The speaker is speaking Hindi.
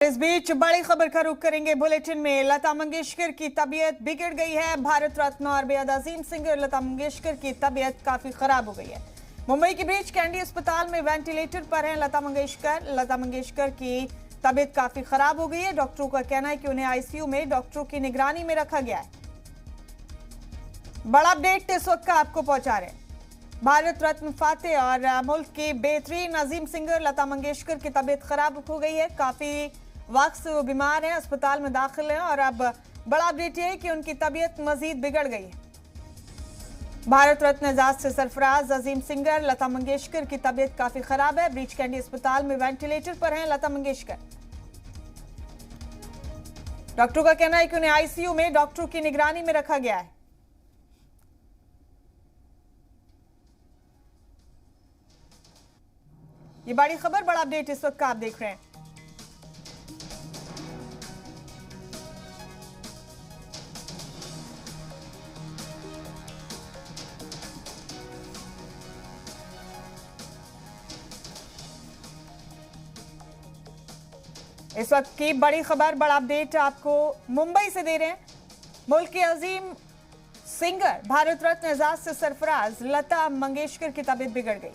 इस बीच बड़ी खबर का रुख करेंगे बुलेटिन में। लता मंगेशकर की तबीयत बिगड़ गई है। भारत रत्न और बेहद अजीम सिंगर लता मंगेशकर की तबीयत काफी खराब हो गई है। मुंबई के ब्रीच कैंडी अस्पताल में वेंटिलेटर पर हैं लता मंगेशकर की तबीयत काफी खराब हो गई है। डॉक्टरों का कहना है कि उन्हें आईसीयू में डॉक्टरों की निगरानी में रखा गया है। बड़ा अपडेट इस वक्त का आपको पहुंचा रहे हैं। भारत रत्न फातेह और मुल्क की बेहतरीन अजीम सिंगर लता मंगेशकर की तबीयत खराब हो गई है। काफी वक्त से वो बीमार हैं, अस्पताल में दाखिल हैं और अब बड़ा अपडेट ये है कि उनकी तबीयत मजीद बिगड़ गई है। भारत रत्न एजाज से सरफराज अजीम सिंगर लता मंगेशकर की तबीयत काफी खराब है। ब्रीच कैंडी अस्पताल में वेंटिलेटर पर हैं लता मंगेशकर। डॉक्टरों का कहना है कि उन्हें आईसीयू में डॉक्टरों की निगरानी में रखा गया है। ये बड़ी खबर, बड़ा अपडेट इस वक्त आप देख रहे हैं। इस वक्त की बड़ी खबर, बड़ा अपडेट आपको मुंबई से दे रहे हैं। मुल्क के अजीम सिंगर भारत रत्न एजाज से सरफराज लता मंगेशकर की तबीयत बिगड़ गई।